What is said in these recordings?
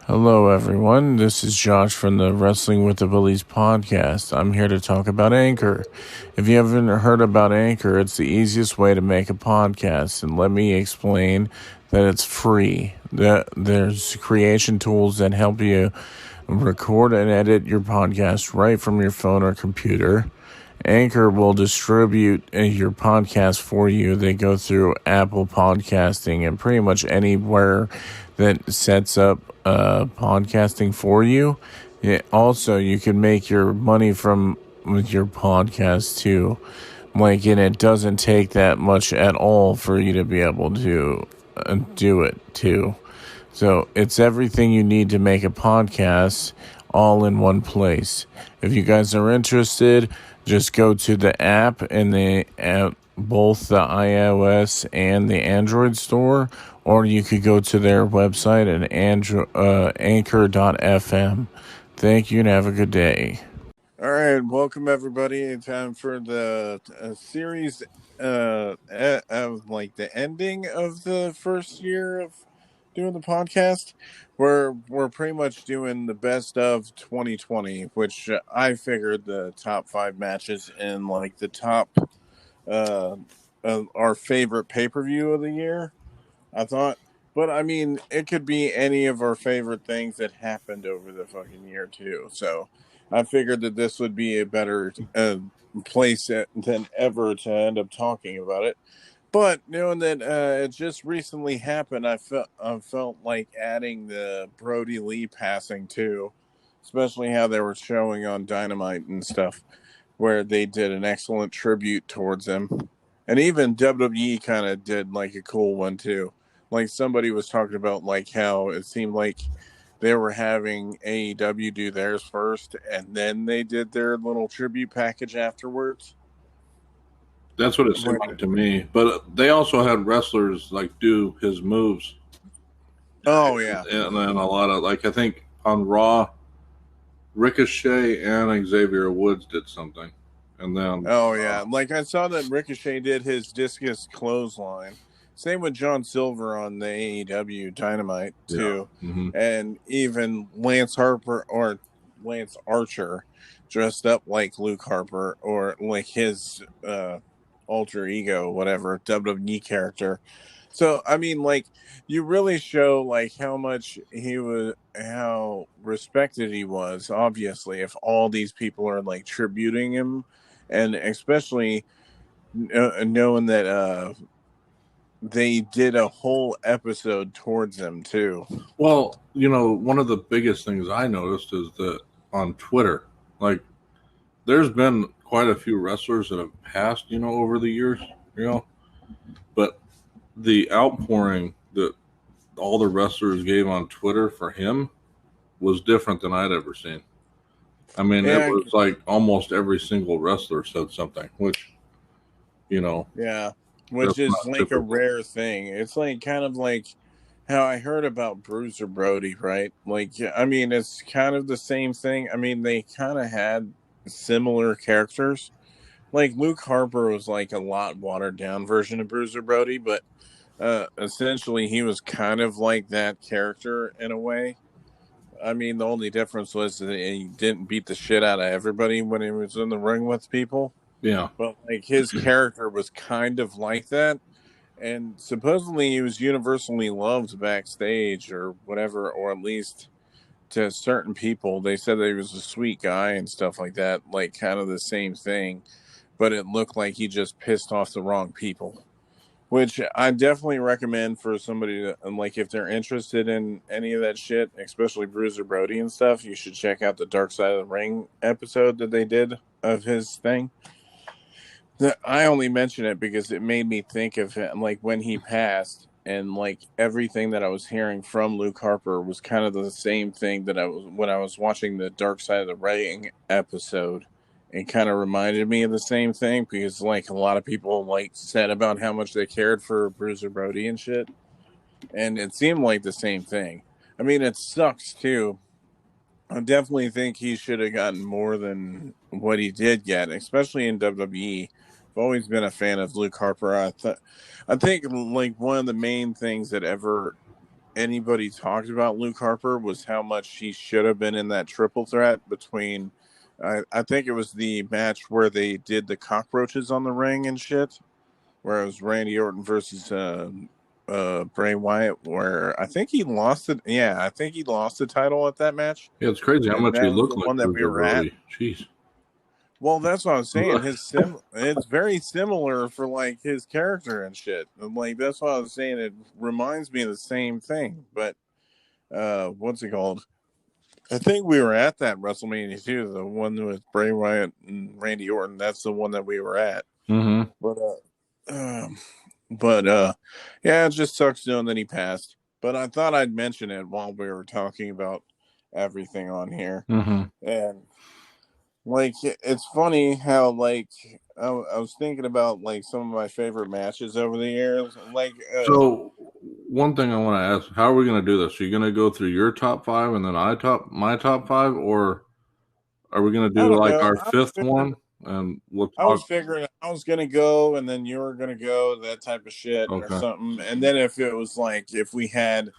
Hello, everyone. This is Josh from the Wrestling With The Willeys podcast. I'm here to talk about Anchor. If you haven't heard about Anchor, it's the easiest way to make a podcast. And let me explain that it's free. There's creation tools that help you record and edit your podcast right from your phone or computer. Anchor will distribute your podcast for you. They go through Apple Podcasting and pretty much anywhere that sets up podcasting for you. Also, you can make your money from with your podcast too. And it doesn't take that much at all for you to be able to do it too. So it's everything you need to make a podcast all in one place. If you guys are interested, just go to the app in both the iOS and the Android store, or you could go to their website at anchor.fm. Thank you and have a good day. All right, welcome everybody. Time for the series of the ending of the first year of doing the podcast. We're pretty much doing the best of 2020, which I figured the top 5 matches in the top of our favorite pay-per-view of the year, I thought. But I mean, it could be any of our favorite things that happened over the fucking year too. So I figured that this would be a better place than ever to end up talking about it. But knowing that it just recently happened, I felt like adding the Brodie Lee passing too, especially how they were showing on Dynamite and stuff, where they did an excellent tribute towards him, and even WWE kind of did a cool one too. Somebody was talking about how it seemed like they were having AEW do theirs first, and then they did their little tribute package afterwards. That's what it seemed like to me. But they also had wrestlers do his moves. Oh yeah, and then a lot of I think on Raw, Ricochet and Xavier Woods did something, and then I saw that Ricochet did his discus clothesline. Same with John Silver on the AEW Dynamite too, and even Lance Harper or Lance Archer dressed up like Luke Harper or his alter ego, whatever WWE character. So I mean, you really show how much how respected he was. Obviously, if all these people are tributing him, and especially knowing that they did a whole episode towards him too. Well, one of the biggest things I noticed is that on Twitter, there's been quite a few wrestlers that have passed, over the years, but the outpouring that all the wrestlers gave on Twitter for him was different than I'd ever seen. I mean, it was almost every single wrestler said something, which, which is a rare thing. It's kind of how I heard about Bruiser Brody, right? I mean, it's kind of the same thing. I mean, they kind of had similar characters. Luke Harper was a lot watered down version of Bruiser Brody, but essentially he was kind of like that character in a way. I mean, the only difference was that he didn't beat the shit out of everybody when he was in the ring with people. Yeah. But his character was kind of like that. And supposedly he was universally loved backstage or whatever, or at least to certain people. They said that he was a sweet guy and stuff like that, kind of the same thing. But it looked like he just pissed off the wrong people. Which I definitely recommend for somebody to, if they're interested in any of that shit, especially Bruiser Brody and stuff, you should check out the Dark Side of the Ring episode that they did of his thing. I only mention it because it made me think of him, when he passed, and everything that I was hearing from Luke Harper was kind of the same thing that when I was watching the Dark Side of the Ring episode. It kind of reminded me of the same thing because a lot of people said about how much they cared for Bruiser Brody and shit, and it seemed like the same thing. I mean, it sucks too. I definitely think he should have gotten more than what he did get, especially in WWE. I've always been a fan of Luke Harper. I think one of the main things that ever anybody talked about Luke Harper was how much he should have been in that triple threat between. I think it was the match where they did the cockroaches on the ring and shit, where it was Randy Orton versus Bray Wyatt, where I think he lost it. Yeah, I think he lost the title at that match. Yeah, it's crazy how And much he that was looked the like one that we Bruiser were at. Brody. Jeez. Well, that's what I'm saying. It's very similar for like his character and shit. And like that's what I was saying. It reminds me of the same thing. But what's it called? I think we were at that WrestleMania too, the one with Bray Wyatt and Randy Orton. That's the one that we were at. Mm-hmm. But yeah, it just sucks knowing that he passed. But I thought I'd mention it while we were talking about everything on here. Mm-hmm. And like, it's funny how like I was thinking about like some of my favorite matches over the years. Like, So one thing I want to ask: how are we going to do this? Are you going to go through your top five and then my top five, or are we going to I do don't like know. our fifth one and we'll I was talk? figuring I was gonna go, and then you were gonna go, that type of shit or Okay. something. And then if it was like if we had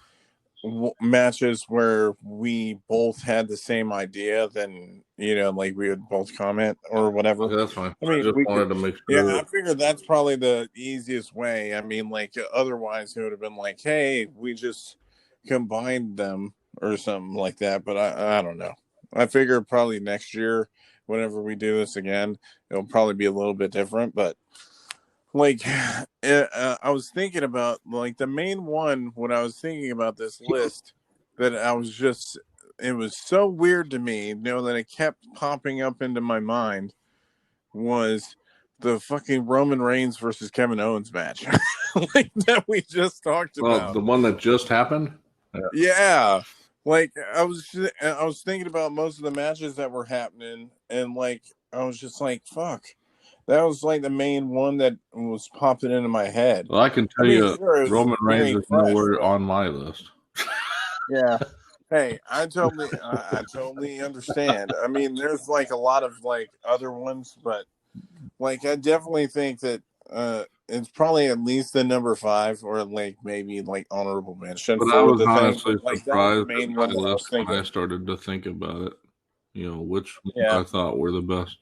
matches where we both had the same idea, then like we would both comment or whatever. Okay, that's fine. I I mean, just we could. wanted to make Yeah, sure I that. figured that's probably the easiest way. I mean, like otherwise it would have been like, hey, we just combined them or something like that. But I don't know. I figure probably next year, whenever we do this again, it'll probably be a little bit different. But like, I was thinking about like the main one when I was thinking about this list that I was just. It was so weird to me, that it kept popping up into my mind was the fucking Roman Reigns versus Kevin Owens match, like that we just talked Well, about. the one that just happened. Yeah, like I was thinking about most of the matches that were happening, and like I was just like, fuck, that was like the main one that was popping into my head. Well, I can I tell mean, you, sure, it was Roman Reigns very is fresh, nowhere but on my list. yeah. Hey, I totally understand. I mean, there's like a lot of like other ones, but like I definitely think that it's probably at least the number 5 or like maybe like honorable mention But I for was the thing. honestly But like that was the surprised at main my one that I list was when I thinking. started to think about it. Which Yeah. I thought were the best.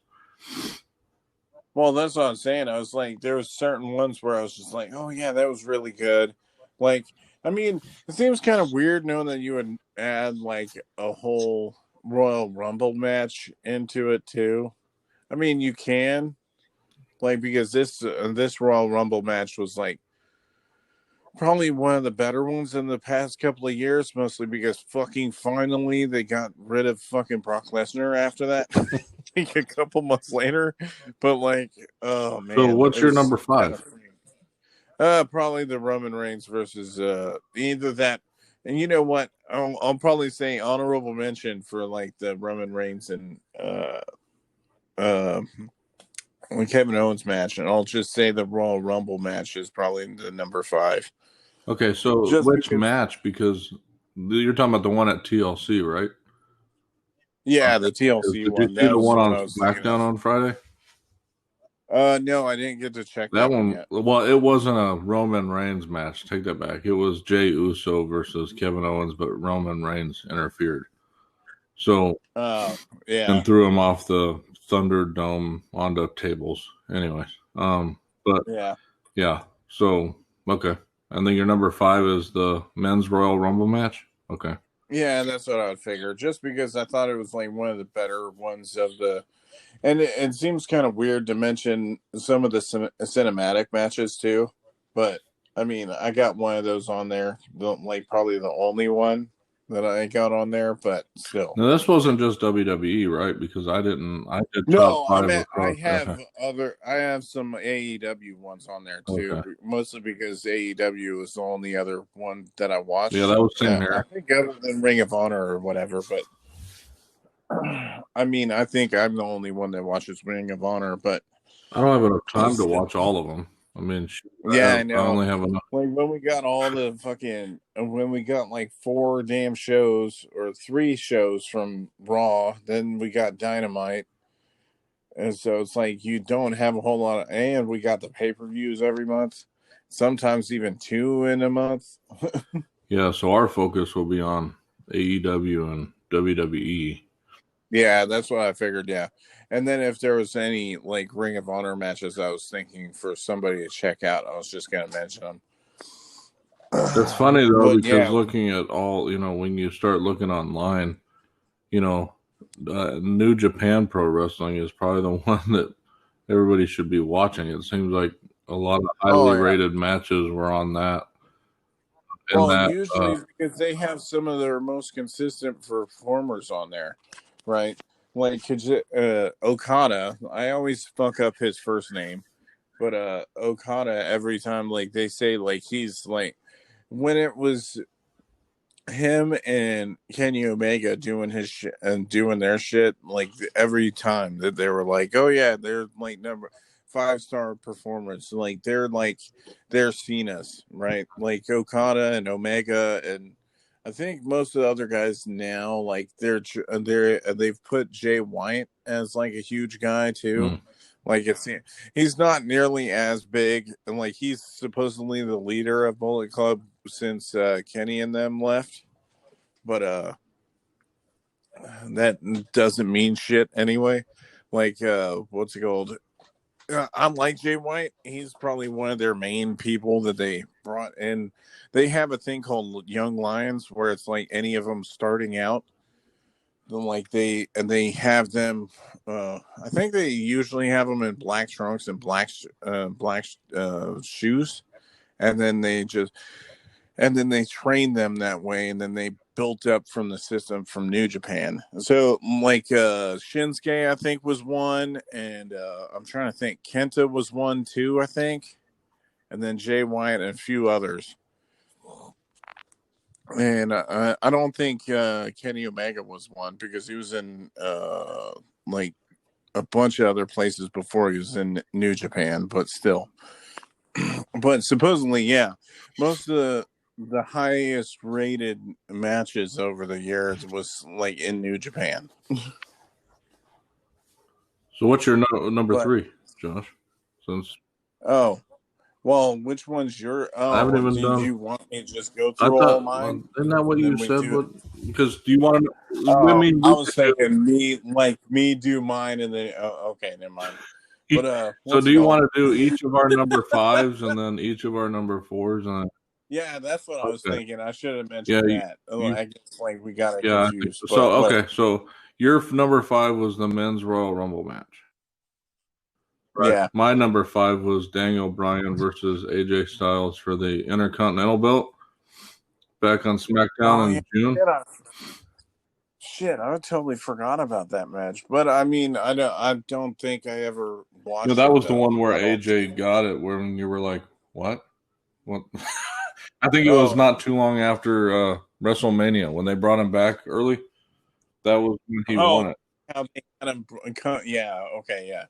Well, that's what I'm saying. I was like, there was certain ones where I was just like, oh yeah, that was really good. Like, I mean, it seems kind of weird knowing that you would add like a whole Royal Rumble match into it too. I mean, you can like because this Royal Rumble match was like probably one of the better ones in the past couple of years, mostly because fucking finally they got rid of fucking Brock Lesnar after that, like a couple months later. But like, oh So, man, what's it your was number kind five? of probably the Roman Reigns versus either that, and you know what? I'll probably say honorable mention for like the Roman Reigns and uh Kevin Owens match, and I'll just say the Royal Rumble match is probably the number 5. Okay, so Just which because, match? Because you're talking about the one at TLC, right? yeah, the TLC Did you one. see That the was the one one on I was thinking SmackDown of. on Friday? No, I didn't get to check That that one one, yet. well, it wasn't a Roman Reigns match. Take that back. It was Jey Uso versus Kevin Owens, but Roman Reigns interfered. So, Yeah, and threw him off the Thunderdome onto tables. Anyways, but yeah, yeah. So, okay. And then your number 5 is the men's Royal Rumble match. Okay. yeah. That's what I would figure. Just because I thought it was like one of the better ones of the, and it seems kind of weird to mention some of the cinematic matches too. But I mean, I got one of those on there. Like probably the only one that I got on there, but still. Now this wasn't just WWE, right? Because I did top No, five across. Okay. I have some AEW ones on there too, Okay. mostly because AEW is the only other one that I Yeah, watched. that was same I here. think other than Ring of Honor or whatever, but I mean, I think I'm the only one that watches Ring of Honor, but I don't have enough time to still. watch all of them. I mean, Yeah, I I know. only have enough. Like when we got like 4 damn shows or 3 shows from Raw, then we got Dynamite. And so it's like you don't have a whole lot of, and we got the pay-per-views every month, sometimes even 2 in a month. Yeah, so our focus will be on AEW and WWE. Yeah, that's what I figured. Yeah, and then if there was any like Ring of Honor matches, I was thinking for somebody to check out. I was just gonna mention them. It's funny though, But because yeah, looking at all, when you start looking online, you know, New Japan Pro Wrestling is probably the one that everybody should be watching. It seems like a lot of highly oh yeah. rated matches were on that. And Well, that, usually because they have some of their most consistent performers on there, right? Like Okada, I always fuck up his first name, but Okada every time like they say like he's like when it was him and Kenny Omega doing his shit and doing their shit like every time that they were like, oh yeah, they're like number 5-star performance, like they're Cena's, right? Like Okada and Omega, and I think most of the other guys now like they've put Jay White as like a huge guy too. Like he's not nearly as big, and like he's supposedly the leader of Bullet Club since Kenny and them left, but that doesn't mean shit anyway. Like what's it called? I'm like Jay White. He's probably one of their main people that they brought in. They have a thing called Young Lions where it's like any of them starting out. Then like they have them. I think they usually have them in black trunks and black shoes, and then they train them that way, and then they built up from the system from New Japan. So like Shinsuke I think was one, and I'm trying to think, Kenta was one too I think, and then Jay White and a few others. And I don't think Kenny Omega was one because he was in like a bunch of other places before he was in New Japan, but still. But supposedly, yeah, most of the highest rated matches over the years was like in New Japan. so what's your number But 3, Josh? Since oh, well, which one's your? I haven't Oh, even did done. you want me to just go I through all thought, mine isn't that what and you then we said? do? But because do you want to? I Oh, mean, I we was could do. thinking me do mine and then okay, never mind. But So, what's do it you called? want to do each of our number 5s and then each of our number 4s? And Yeah, that's what I was okay, thinking. I should have yeah, mentioned that. Oh, you I guess like we got it yeah. I think confused, so. but whatever. Okay, so your number 5 was the men's Royal Rumble match, right? Yeah. My number 5 was Daniel Bryan versus AJ Styles for the Intercontinental Belt back on Oh SmackDown yeah. in June. Shit, I totally forgot about that match. But I mean, I don't think I ever No, watched that it was the though. one where I don't. AJ got it, where you were like, "What? What?" I think it was Oh, not too long after WrestleMania when they brought him back early. That was when he oh, won it. how they kind of yeah. Okay, yeah.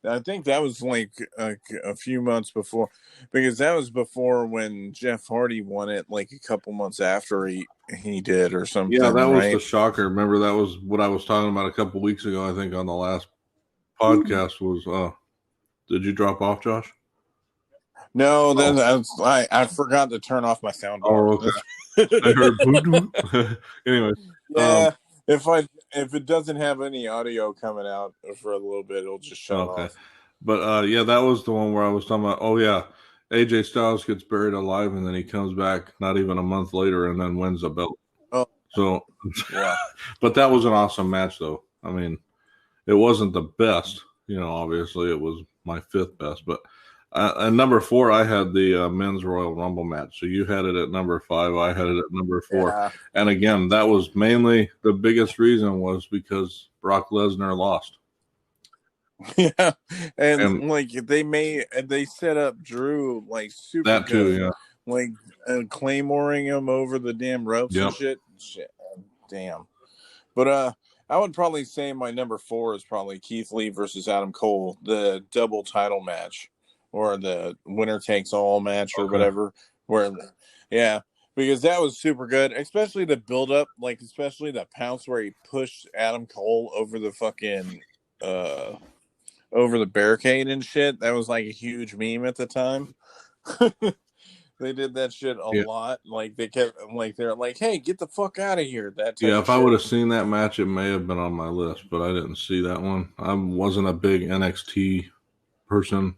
I think that was like a few months before, because that was before when Jeff Hardy won it, like a couple months after he did or Yeah, something, that was the right? shocker. Remember, that was what I was talking about a couple weeks ago. I think on the last podcast was. Did you drop off, Josh? No, Oh, then I forgot to turn off my sound bar. oh, okay. I heard boo. Anyway, um, Yeah, if it doesn't have any audio coming out for a little bit, it'll just shut okay, off. but yeah, that was the one where I was talking about. Oh yeah, AJ Styles gets buried alive, and then he comes back not even a month later, and then wins a belt. Oh, So, yeah. but that was an awesome match, though. I mean, it wasn't the best, obviously it was my 5th best, but at number 4, I had the men's Royal Rumble match. So you had it at number 5, I had it at number 4. Yeah. And again, that was mainly the biggest reason was because Brock Lesnar lost. Yeah. And And like they set up Drew like super that too, good. yeah. Like claymoring him over the damn ropes and Yep. shit. Damn. But I would probably say my number 4 is probably Keith Lee versus Adam Cole, the double title match, or the winner takes all match, or Okay. whatever. Where, yeah, because that was super good, especially the build up, like especially the pounce where he pushed Adam Cole over the fucking over the barricade and shit. That was like a huge meme at the time. They did that shit a lot. Like they kept like they're like, "Hey, get the fuck out of here!" That type of if I shit. would have seen that match, it may have been on my list, but I didn't see that one. I wasn't a big NXT person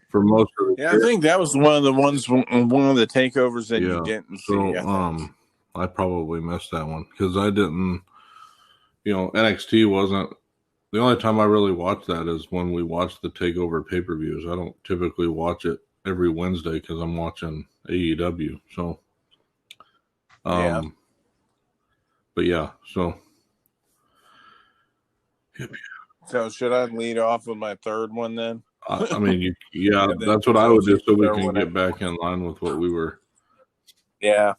for most of the Yeah, year. I think that was one of the takeovers that you didn't see. I probably missed that one because I didn't. NXT wasn't the only time I really watch that is when we watch the takeover pay-per-views. I don't typically watch it every Wednesday because I'm watching AEW. So, Yeah. But yeah, so. So should I lead off with my third one then? I mean, that's what I would do so we can get back in line with what we were. Yeah,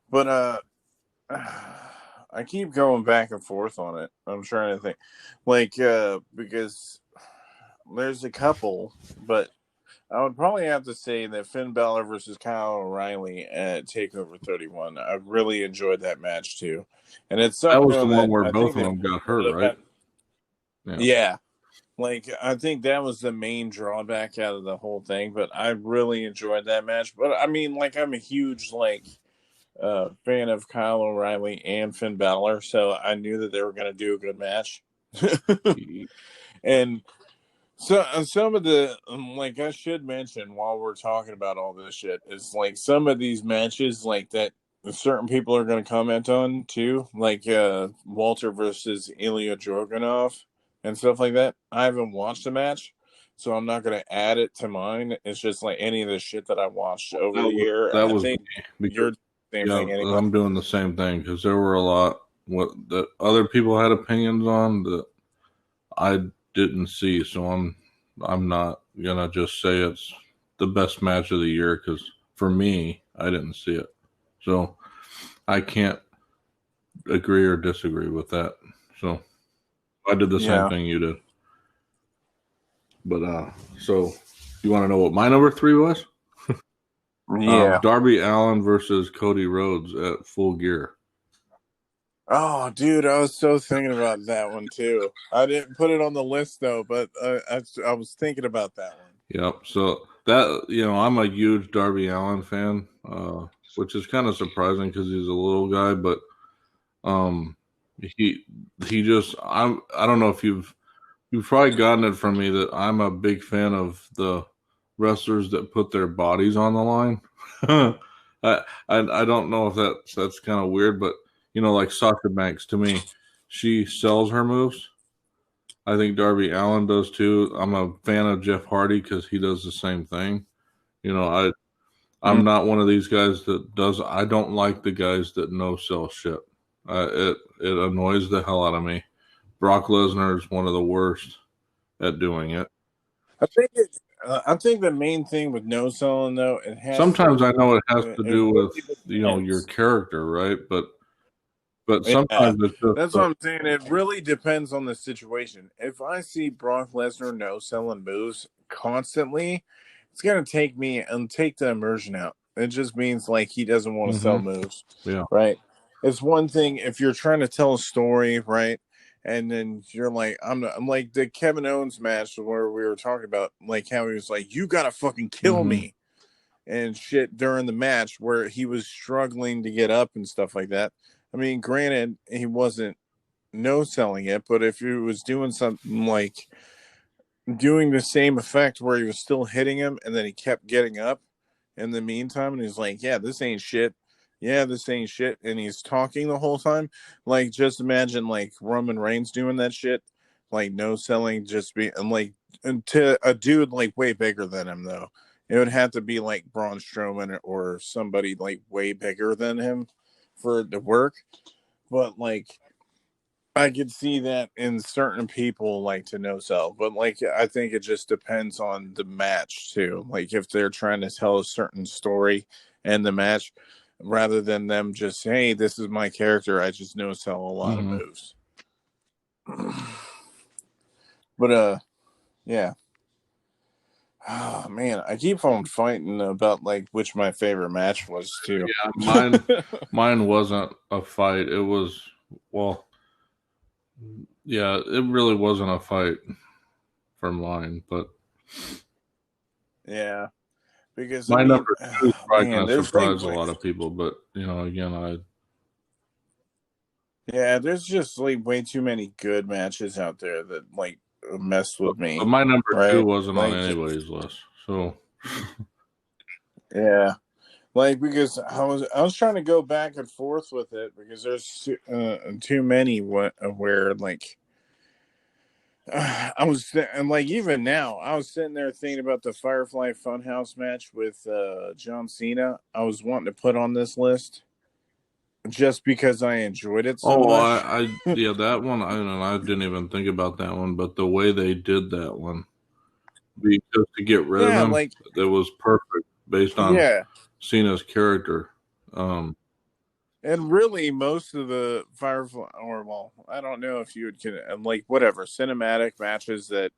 but I keep going back and forth on it. I'm trying to think, because there's a couple, but I would probably have to say that Finn Balor versus Kyle O'Reilly at TakeOver 31. I really enjoyed that match too, and it's that was the one where both of them got hurt, right? Yeah. Like, I think that was the main drawback out of the whole thing, but I really enjoyed that match. But I mean, like, I'm a huge fan of Kyle O'Reilly and Finn Balor, so I knew that they were going to do a good match. And so some of the I should mention while we're talking about all this shit is like some of these matches like that certain people are going to comment on too, like Walter versus Ilya Dragunov and stuff like that. I haven't watched the match, so I'm not going to add it to mine. It's just like any of the shit that I watched over the year. That was think you're same thing anyway. I'm doing the same thing because there were a lot what that other people had opinions on that I didn't see, so I'm not gonna just say it's the best match of the year because for me, I didn't see it, so I can't agree or disagree with that. So I did the same thing you did. But so you want to know what my number 3 was? Yeah, Darby Allin versus Cody Rhodes at Full Gear. Oh, dude, I was so thinking about that one too. I didn't put it on the list though, but I was thinking about that one. Yep. So that I'm a huge Darby Allin fan, which is kind of surprising because he's a little guy, but he just I don't know if you've probably gotten it from me that I'm a big fan of the wrestlers that put their bodies on the line. I don't know if that's kind of weird, but like Sasha Banks, to me, she sells her moves. I think Darby Allin does too. I'm a fan of Jeff Hardy because he does the same thing. I'm not one of these guys that does. I don't like the guys that no sell shit. It annoys the hell out of me. Brock Lesnar is one of the worst at doing it. I think the main thing with no selling though, it has. Sometimes I know it has to do with your character, right? But sometimes it's just that's what I'm saying. It really depends on the situation. If I see Brock Lesnar no selling moves constantly, it's gonna take me and take the immersion out. It just means like he doesn't want to sell moves. Yeah. Right. It's one thing if you're trying to tell a story, right? And then you're like, I'm like the Kevin Owens match where we were talking about like how he was like, you gotta fucking kill me and shit during the match where he was struggling to get up and stuff like that. I mean, granted, he wasn't no selling it, but if he was doing something like doing the same effect where he was still hitting him and then he kept getting up in the meantime, and he's like, yeah, this ain't shit. Yeah, this ain't shit. And he's talking the whole time. Like, just imagine like Roman Reigns doing that shit. Like, no selling, just be and like and to a dude like way bigger than him though. It would have to be like Braun Strowman or somebody like way bigger than him for it to work. But like I could see that in certain people like to no sell, but like I think it just depends on the match too. Like if they're trying to tell a certain story in the match, rather than them just hey, this is my character, I just no sell a lot of moves. But yeah. Oh man, I keep on fighting about like which my favorite match was too. Yeah, mine wasn't a fight. It was yeah, it really wasn't a fight for mine, but yeah. Because my number 2 is probably man, going to there's surprise a lot of people, but again, there's just like way too many good matches out there that like mess with me. But my number 2 right? wasn't like, on anybody's list, so yeah. Like, because I was trying to go back and forth with it because there's too many where like I was and like even now I was sitting there thinking about the Firefly Funhouse match with John Cena. I was wanting to put on this list just because I enjoyed it so much. yeah, that one I didn't even think about that one, but the way they did that one, because to get rid of him, like that was perfect based on Cena's character. And really, most of the Firefly, or well, I don't know if you would like whatever cinematic matches that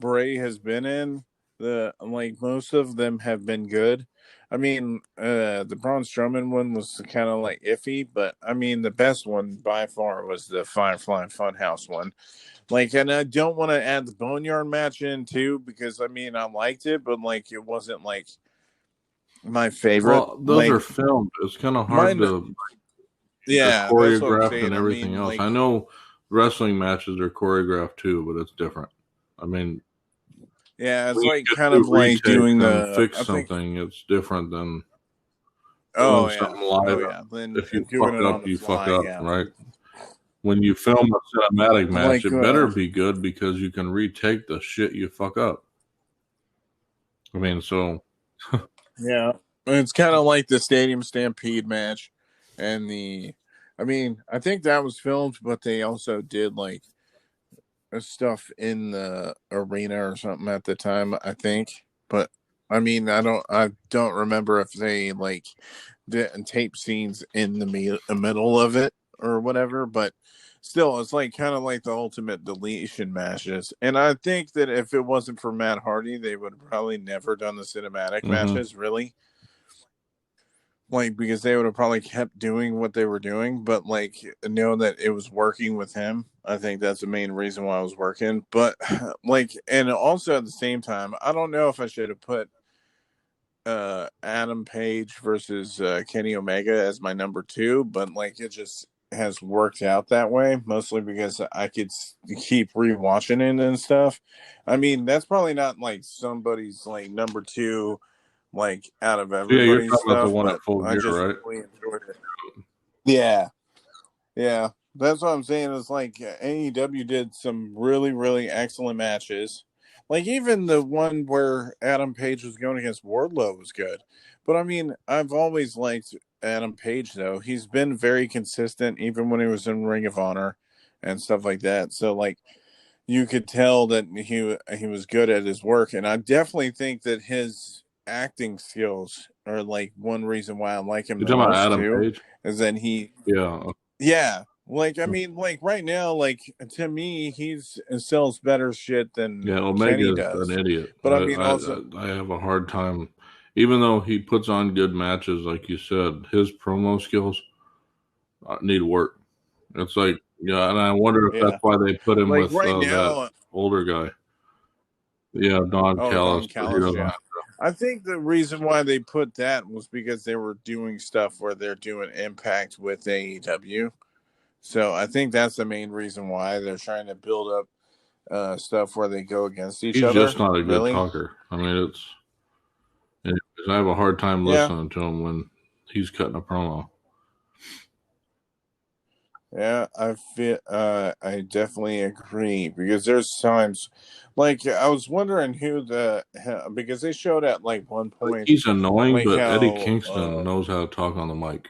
Bray has been in. Like most of them have been good. I mean, the Braun Strowman one was kind of like iffy, but I mean, the best one by far was the Firefly Funhouse one. Like, and I don't want to add the Boneyard match in too because I mean I liked it, but like it wasn't like my favorite. Well, those are filmed. It's kind of hard to choreographed and everything else. I know wrestling matches are choreographed too, but it's different. I mean, it's like kind of like doing the fix something. It's different than doing something live. Then if you fuck up, you fuck up, right? When you film a cinematic match, it better be good because you can retake the shit you fuck up. I mean, so yeah, it's kind of like the Stadium Stampede match, and I think that was filmed, but they also did like stuff in the arena or something at the time, I think. But I mean, I don't remember if they like did tape scenes in the middle of it or whatever. But still, it's like kind of like the ultimate deletion matches. And I think that if it wasn't for Matt Hardy, they would have probably never done the cinematic matches, really. Like, because they would have probably kept doing what they were doing, but like know that it was working with him. I think that's the main reason why I was working. But like, and also at the same time, I don't know if I should have put Adam Page versus Kenny Omega as my number 2, but like it just has worked out that way, mostly because I could keep rewatching it and stuff. I mean, that's probably not like somebody's like number 2 like out of everybody's you're talking stuff, about the one but at Full I Gear, just right? really enjoyed it. Yeah, that's what I'm saying. It's like AEW did some really, really excellent matches. Like even the one where Adam Page was going against Wardlow was good. But I mean, I've always liked Adam Page though. He's been very consistent, even when he was in Ring of Honor and stuff like that. So like, you could tell that he was good at his work, and I definitely think that his acting skills are like one reason why I like him the most Adam too. Page? Is that he? Yeah. Like I mean, like right now, like to me, he sells better shit than Omega does. An idiot. But I mean, also I have a hard time, even though he puts on good matches, like you said, his promo skills need work. It's like and I wonder if that's why they put him with that older guy. Yeah, Don Callis. I think the reason why they put that was because they were doing stuff where they're doing Impact with AEW. So I think that's the main reason why they're trying to build up stuff where they go against each other. He's just not a good talker. I mean, I have a hard time listening to him when he's cutting a promo. Yeah, I definitely agree because there's times, like I was wondering because they showed at like one point he's annoying, like but Eddie Kingston knows how to talk on the mic.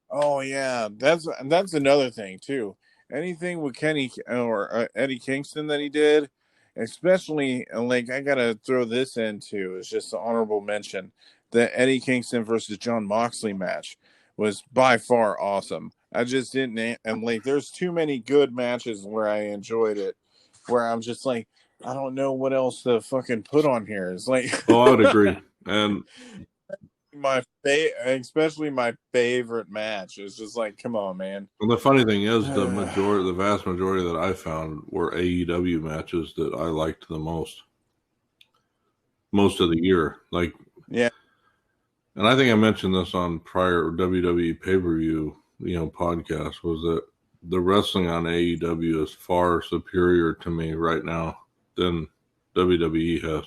Oh yeah, that's another thing too. Anything with Kenny or Eddie Kingston that he did, especially like I gotta throw this in too. It's just an honorable mention. The Eddie Kingston versus Jon Moxley match was by far awesome. I just didn't, and like there's too many good matches where I enjoyed it, where I'm just like I don't know what else to fucking put on here. It's like I would agree, and especially my favorite match. It's just like, come on, man. Well, the funny thing is, the vast majority that I found were AEW matches that I liked the most. most of the year. Like, yeah, and I think I mentioned this on prior WWE pay-per-view, podcast, was that the wrestling on AEW is far superior to me right now than WWE has.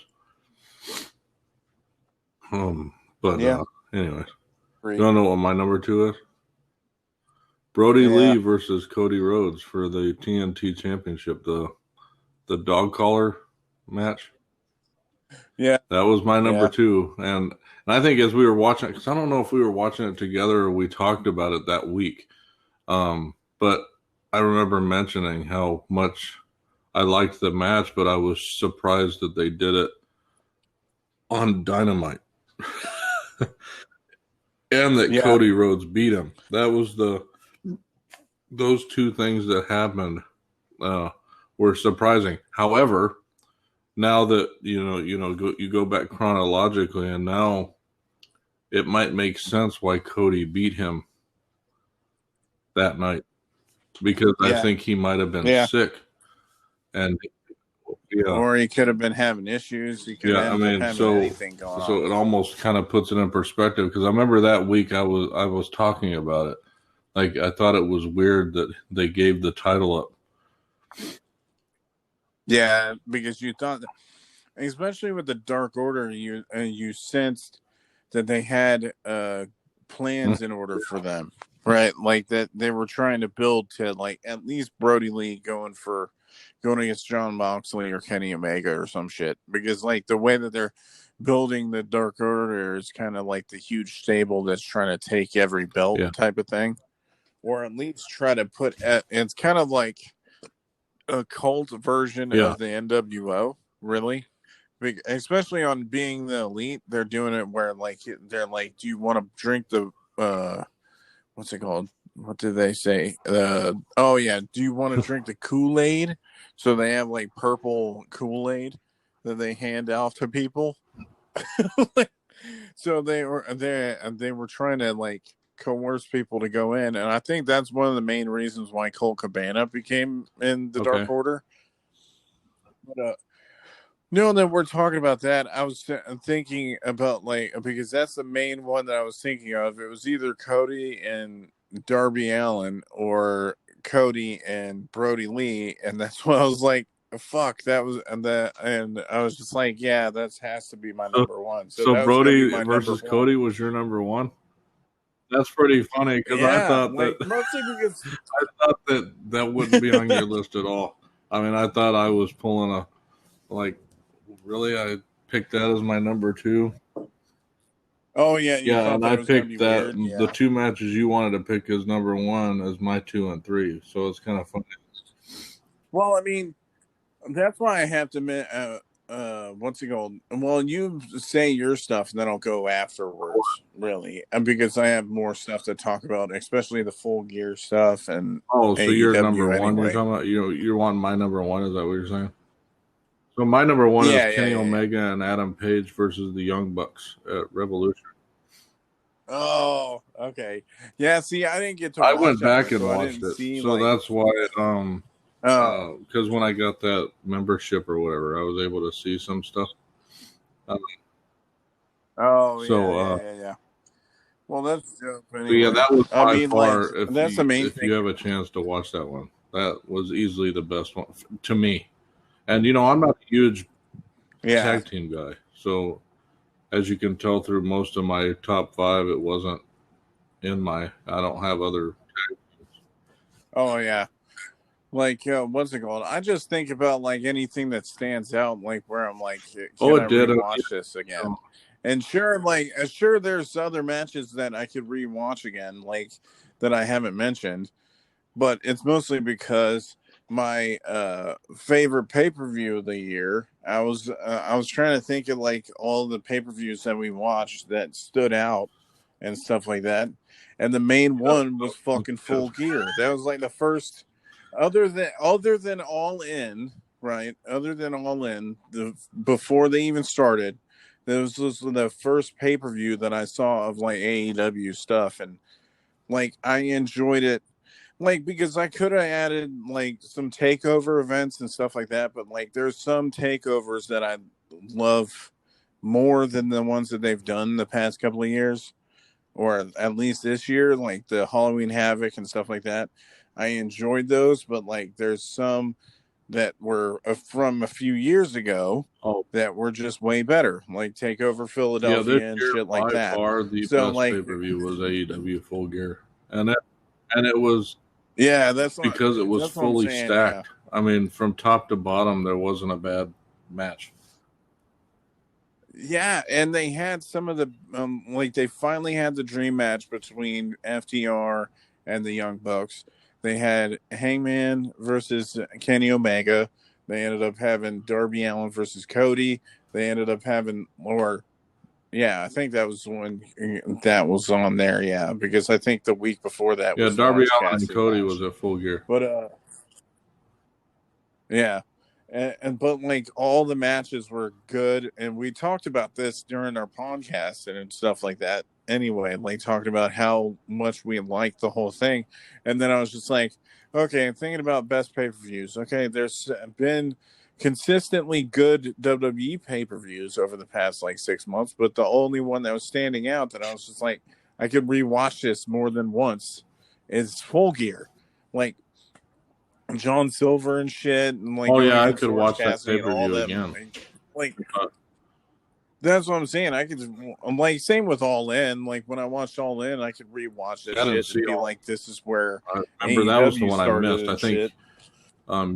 But yeah. anyways, Great. you want to know what my number 2 is? Brodie Yeah. Lee versus Cody Rhodes for the TNT Championship, the dog collar match. Yeah, that was my number Yeah. 2, and I think as we were watching, because I don't know if we were watching it together or we talked about it that week, but I remember mentioning how much I liked the match, but I was surprised that they did it on Dynamite. And that Yeah. Cody Rhodes beat him. That was those two things that happened were surprising. However, now that you go back chronologically, and now it might make sense why Cody beat him that night, because I think he might have been sick, and or he could have been having issues. He could have been having anything going on. So it almost kind of puts it in perspective, because I remember that week I was talking about it. Like, I thought it was weird that they gave the title up. Yeah, because you thought, especially with the Dark Order, you sensed that they had plans in order for them, right? Like that they were trying to build to, like, at least Brodie Lee going against Jon Moxley or Kenny Omega or some shit. Because, like, the way that they're building the Dark Order is kind of like the huge stable that's trying to take every belt type of thing, or at least try to put it's kind of like a cult version of the NWO, really. Especially on Being the Elite, they're doing it where, like, they're like, do you want to drink the what's it called? What did they say? Do you want to drink the Kool-Aid? So they have, like, purple Kool-Aid that they hand out to people. So they were trying to, like, coerce people to go in, and I think that's one of the main reasons why Colt Cabana became in the Dark Order. But no, that we're talking about that, I was thinking about, like, because that's the main one that I was thinking of. It was either Cody and Darby Allin or Cody and Brodie Lee, and that's what I was like, fuck, that was, and I was just like, yeah, that has to be my number one. So Brodie versus Cody was your number one? That's pretty funny, because I thought mostly because I thought that wouldn't be on your list at all. I mean, I thought I was pulling a, like, really, I picked that as my number 2. Oh yeah, and I picked that the 2 matches you wanted to pick as number 1 as my 2 and 3. So it's kind of funny. Well, I mean, that's why I have to what's it called? Well, you say your stuff, and then I'll go afterwards, really, and because I have more stuff to talk about, especially the Full Gear stuff. And so you're AEW number 1. anyway. You're talking about you're wanting my number 1. Is that what you're saying? So my number 1 is Kenny Omega and Adam Page versus the Young Bucks at Revolution. Oh, okay. Yeah, see, I didn't get to. I went back and watched it, so that's why. Because when I got that membership or whatever, I was able to see some stuff. Yeah. Well, that's dope. Anyway. Yeah, that was by far. Like, that's the main thing. If you have a chance to watch that one, that was easily the best one to me. And I'm not a huge tag team guy, so as you can tell through most of my top 5, it wasn't in my. I don't have other tag teams. Oh yeah. Like, what's it called? I just think about, like, anything that stands out, like, where I'm like, can I rewatch this again? And sure, there's other matches that I could rewatch again, like, that I haven't mentioned, but it's mostly because my favorite pay-per-view of the year, I was trying to think of, like, all the pay-per-views that we watched that stood out and stuff like that, and the main one was fucking Full Gear. That was, like, the first. Other than All In, right? Other than All In, before they even started, this was the first pay-per-view that I saw of, like, AEW stuff, and, like, I enjoyed it, like, because I could have added, like, some takeover events and stuff like that, but, like, there's some takeovers that I love more than the ones that they've done the past couple of years, or at least this year, like the Halloween Havoc and stuff like that. I enjoyed those, but like there's some that were from a few years ago Oh, that were just way better, like TakeOver yeah, this Philadelphia and year shit like by that. far the So best like, pay-per-view was AEW Full Gear. And it was yeah, because it was that's what I'm fully saying. Yeah. stacked. I mean, from top to bottom, there wasn't a bad match. Yeah, and they had some of the like they finally had the dream match between FTR and the Young Bucks. They had Hangman versus Kenny Omega. They ended up having Darby Allin versus Cody. They ended up having, or yeah, I think that was when that was on there. Yeah, because I think the week before that Yeah, was the Darby Orange Allin and Cassidy Cody was match. at Full Gear. But yeah. And but like all the matches were good, and we talked about this during our podcast and stuff like that. Anyway, like talking about how much we liked the whole thing, and then I was just like, okay, I'm thinking about best pay per views. Okay, there's been consistently good WWE pay per views over the past like 6 months, but the only one that was standing out that I was just like, I could rewatch this more than once is Full Gear. Like John Silver and shit, and like Oh going yeah, I against could Orange watch that Cassidy and all pay-per-view them. again. Like Uh, that's what I'm saying. I'm like same with All In. Like when I watched All In, I could rewatch this I didn't shit see and be all. like, this is where I remember that was the AEW one I started missed. I and think shit.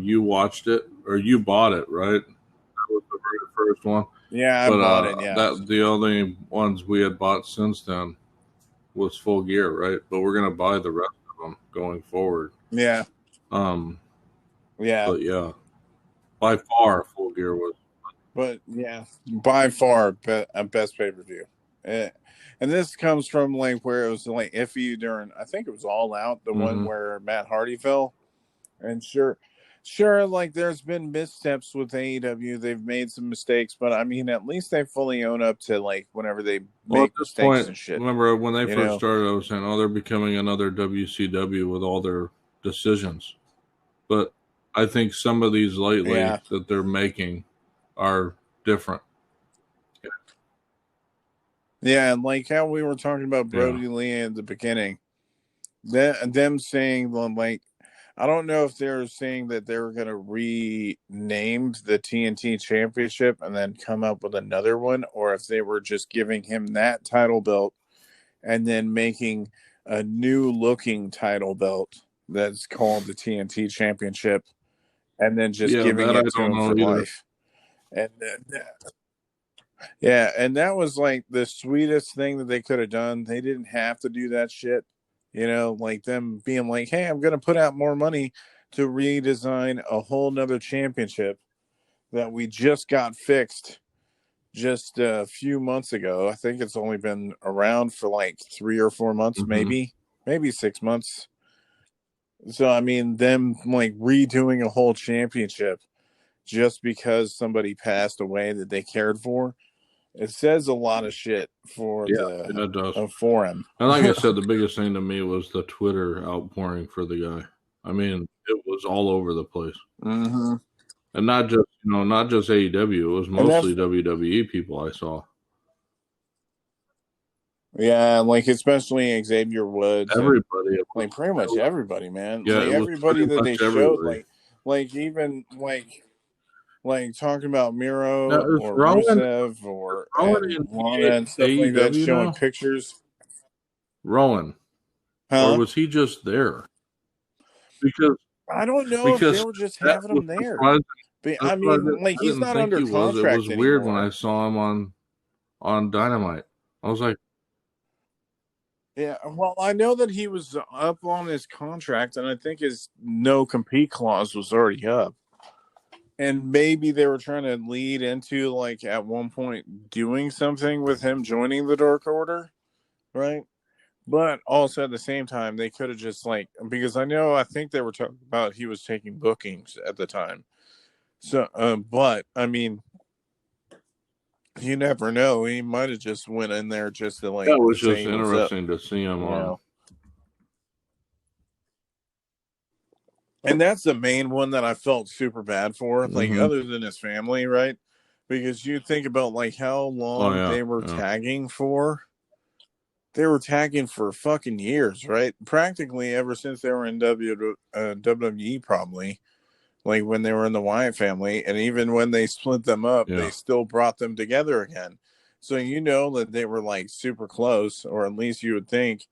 you watched it or you bought it, right? That was the very first one. Yeah, I But bought it. Yeah, that the only ones we had bought since then was Full Gear, right? But we're gonna buy the rest of them going forward. yeah, Um, yeah. but yeah, by far Full Gear was. But yeah, by far best pay per view. And this comes from like where it was like iffy during. I think it was All Out, the one Mm-hmm. where Matt Hardy fell. And sure, like there's been missteps with AEW. They've made some mistakes, but I mean, at least they fully own up to like whenever they Well, at make this mistakes point, and shit. remember when they You first know? started, I was saying, "Oh, they're becoming another WCW with all their decisions." But I think some of these lately Yeah, that they're making are different. yeah, and like how we were talking about Yeah. Brodie Lee at the beginning, them saying like, I don't know if they're saying that they were going to rename the TNT Championship and then come up with another one, or if they were just giving him that title belt and then making a new looking title belt that's called the TNT Championship, and then just Yeah, giving that I it to don't him know for either. life. And yeah, and that was like the sweetest thing that they could have done. They didn't have to do that shit, like them being like, "Hey, I'm going to put out more money to redesign a whole nother championship that we just got fixed just a few months ago." I think it's only been around for like 3 or 4 months, Mm-hmm. maybe 6 months. So I mean, them like redoing a whole championship just because somebody passed away that they cared for, it says a lot of shit for Yeah, the it does. for him. And like I said, the biggest thing to me was the Twitter outpouring for the guy. I mean, it was all over the place, Mm-hmm. and not just AEW. It was And that's mostly WWE people I saw. yeah, like especially Xavier Woods and Everybody. like pretty much everybody, man. Yeah, Like it was everybody pretty that they much showed, everybody. like even like talking about Now Miro is or Rowan Rusev or Rowan and in Lana and stuff like that, AEW showing now? pictures. Rowan, or Huh? was he just there? Because I don't know if they because were just that having was him there. surprising. But That's I what mean, like I he's didn't not think under he was. It contract was weird when anymore. I saw him on Dynamite. I was like, Yeah, well, I know that he was up on his contract, and I think his no compete clause was already up. And maybe they were trying to lead into like at one point doing something with him joining the Dark Order, right? But also at the same time, they could have just like because I think they were talking about he was taking bookings at the time. So, but I mean, you never know. He might have just went in there just to that like was say just he was up, interesting to see him you on. know. And that's the main one that I felt super bad for, like Mm-hmm. other than his family, right? Because you think about like how long they were tagging for. They were tagging for fucking years, right? Practically ever since they were in WWE, probably. Like when they were in the Wyatt family. And even when they split them up, they still brought them together again. So you know that they were like super close, or at least you would think.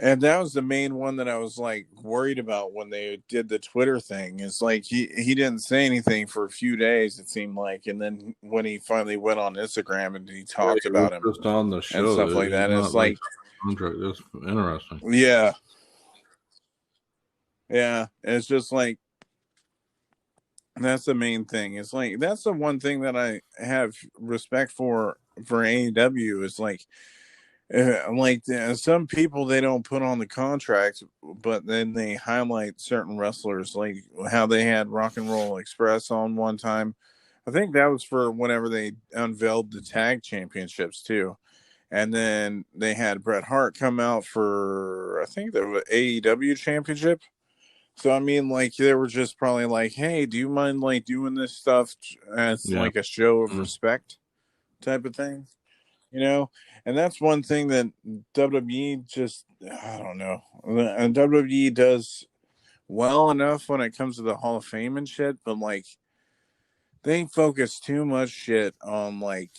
And that was the main one that I was like worried about when they did the Twitter thing. Is like he didn't say anything for a few days, it seemed like, and then when he finally went on Instagram and he talked about him just on the show and stuff like that, it's like contract. That's interesting. Yeah, it's just like that's the main thing. It's like that's the one thing that I have respect for AEW is like some people they don't put on the contract, but then they highlight certain wrestlers, like how they had Rock and Roll Express on one time. I think that was for whenever they unveiled the tag championships too, and then they had Bret Hart come out for I think the AEW championship. So I mean, like they were just probably like, "Hey, do you mind like doing this stuff as like a show of respect, type of thing?" You know, and that's one thing that WWE just, I don't know. And WWE does well enough when it comes to the Hall of Fame and shit, but like they focus too much shit on like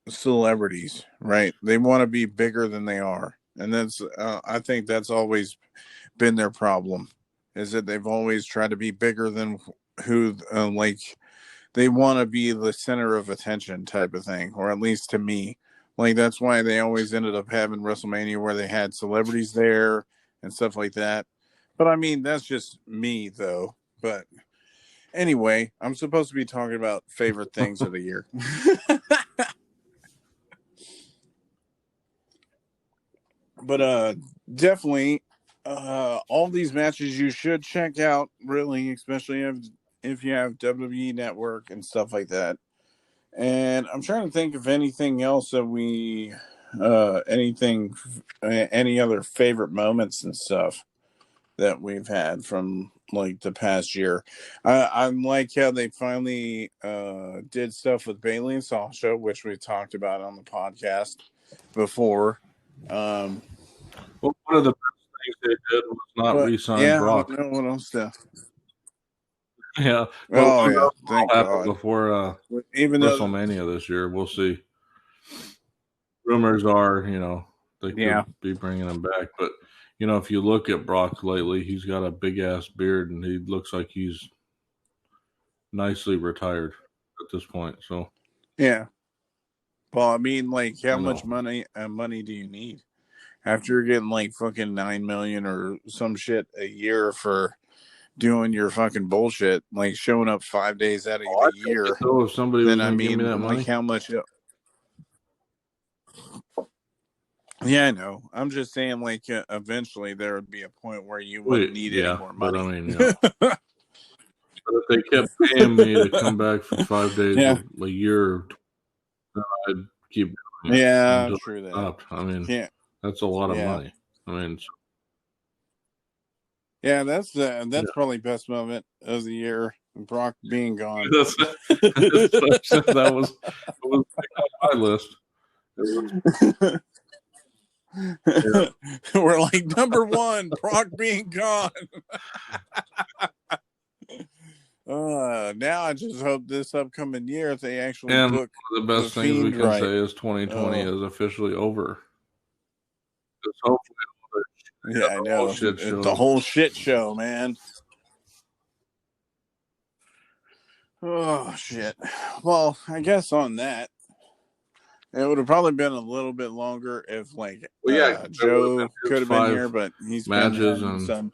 celebrities, right? They want to be bigger than they are. And that's, I think that's always been their problem, is that they've always tried to be bigger than who, like, they want to be the center of attention type of thing, or at least to me. Like, that's why they always ended up having WrestleMania where they had celebrities there and stuff like that. But I mean, that's just me, though. But anyway, I'm supposed to be talking about favorite things of the year. But definitely, all these matches you should check out, really, especially if you have WWE Network and stuff like that. And I'm trying to think of anything else that we, any other favorite moments and stuff that we've had from like the past year. I like how they finally did stuff with Bayley and Sasha, which we talked about on the podcast before. Well, one of the best things they did was not re-sign Brock. I don't know what else to. Yeah. Well, thank God. Before even WrestleMania this year, we'll see. Rumors are, they could be bringing him back. But, if you look at Brock lately, he's got a big-ass beard, and he looks like he's nicely retired at this point. So yeah. Well, I mean, like, how much money do you need? After you're getting, like, fucking $9 million or some shit a year for doing your fucking bullshit, like showing up 5 days out of the year. So if somebody was going to give me that money, like how much? Yeah, I know. I'm just saying, like, eventually there would be a point where you wouldn't need any more money. But I mean, but if they kept paying me to come back for 5 days a year, then I'd keep doing it. Yeah, true that. Stopped. I mean, that's a lot of money. I mean. Yeah, that's probably best moment of the year. Brock being gone. That was on my list. We're like number one, Brock being gone. Now I just hope this upcoming year if they actually book the best things we can say is 2020 is officially over. Just hopefully. Yeah, I know. The whole shit show, man. Oh, shit. Well, I guess on that, it would have probably been a little bit longer if, like, Joe could have been here, but he's matches been some.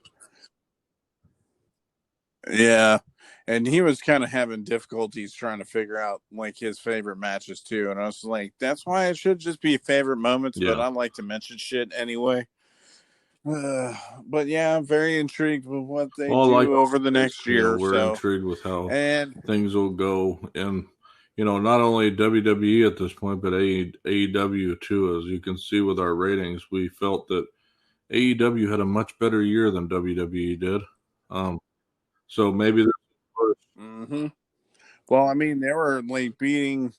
Yeah, and he was kind of having difficulties trying to figure out, like, his favorite matches, too. And I was like, that's why it should just be favorite moments, but I like to mention shit anyway. But yeah, I'm very intrigued with what they do over the next year. We're intrigued with how things will go, and not only WWE at this point, but AEW too. As you can see with our ratings, we felt that AEW had a much better year than WWE did. So maybe this Well, I mean, they were like beating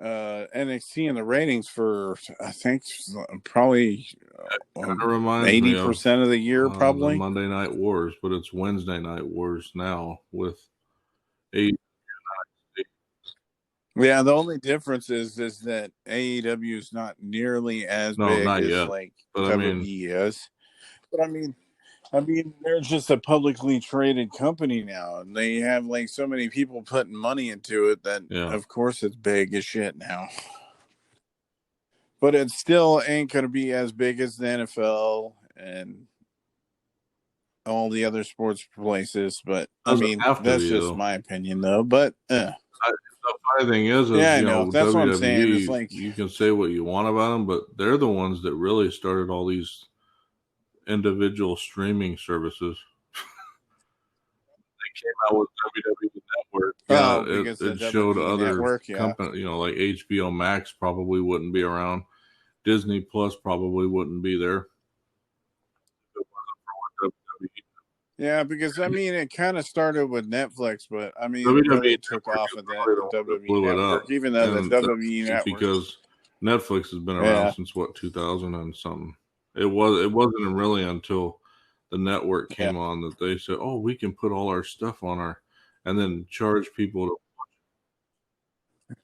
NXT in the ratings for, I think, probably It reminds me of 80% of the year, the probably. Monday Night Wars, but it's Wednesday Night Wars now with AEW. Yeah, the only difference is that AEW is not nearly as No, big not as yet. like But I mean, WWE is. But I mean, they're just a publicly traded company now, and they have like so many people putting money into it that, yeah. of course, it's big as shit now. But it still ain't gonna be as big as the NFL and all the other sports places. But I Doesn't mean, have to that's be just though. my opinion, though. But The funny thing is yeah, I you know. know, That's what I'm saying. It's WWE. like, You can say what you want about them, but they're the ones that really started all these individual streaming services. They came out with WWE Network. oh, Yeah, because the it showed WWE other network, yeah. companies. You know, like HBO Max probably wouldn't be around. Disney Plus probably wouldn't be there. Yeah, because I mean, it kind of started with Netflix, but I mean, it WWE really took Network off is of that probably the one that WWE blew it up, network, even though the and WWE that's network, because Netflix has been around yeah, since what 2000 and something. It wasn't really until the network yeah, came on that they said, "Oh, we can put all our stuff on our," and then charge people to.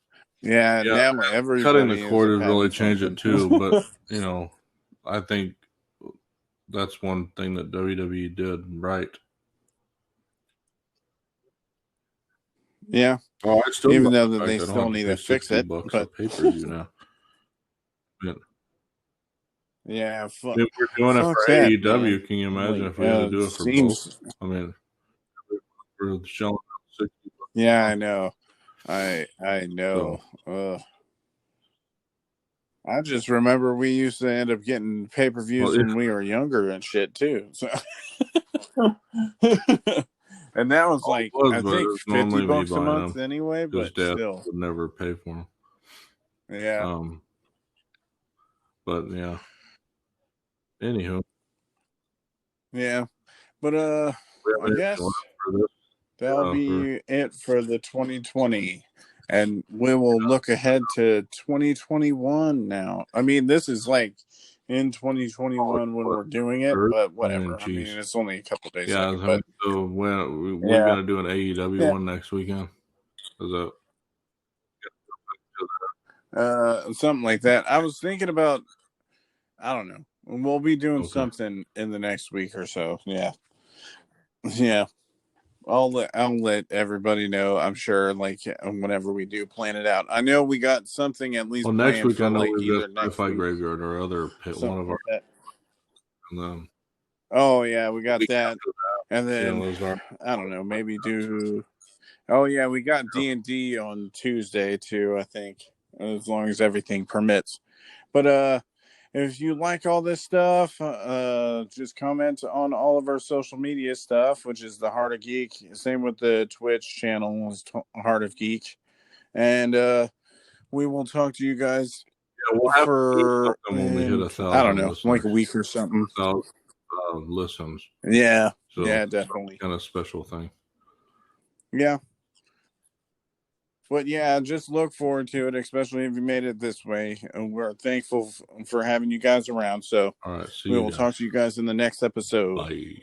yeah. Yeah, Now cutting the everybody ends cord up has really having changed it something. too. But you know, I think that's one thing that WWE did right. Yeah, Oh, I still even love though the that fact they that I don't still have to need pay to fix it, $60 for but pay-per-view now. Yeah. yeah, If we're doing it fuck for that, AEW, man. can you imagine Like, if we had to do it for both? seems, I mean, we're shelling out $60. yeah, I know, I know. So, I just remember we used to end up getting pay per well, views yeah, when we were younger and shit too. So, and that was all it like, was, I but think it's normally me $50 a buying month them anyway. because But Dad still, would never pay for them. yeah, But yeah. Anywho, yeah. But we have I anything left guess for this? that'll For be it for the 2020, and we will look ahead to 2021 now. I mean, this is like in 2021 when what we're doing it, third? but I mean, whatever. I mean, geez. it's only a couple days Yeah, later, I mean, but so when we're yeah, gonna do an AEW yeah. one next weekend? Is that Something like that. I was thinking about, I don't know. We'll be doing okay? something in the next week or so. Yeah. Yeah. I'll let everybody know, I'm sure, like whenever we do plan it out. I know we got something at Well, least next planned week I for know like we've got either next Firefly week, Graveyard or other pit, one something of our, like that. and then Oh yeah, we the got week that. after And that, you know, then is our I don't know, maybe do, oh yeah, we got D&D on Tuesday too, I think, as long as everything permits. But if you like all this stuff, just comment on all of our social media stuff, which is the Heart of Geek. Same with the Twitch channel, is Heart of Geek, and we will talk to you guys yeah, we'll have to do for something when we hit I don't 1,000 know, like a listeners, week or something. 1,000 listens. Yeah, So yeah, definitely. kind of special thing. Yeah, but yeah, just look forward to it, especially if you made it this way. And we're thankful for having you guys around. So All right, see we you will guys. talk to you guys in the next episode. Bye.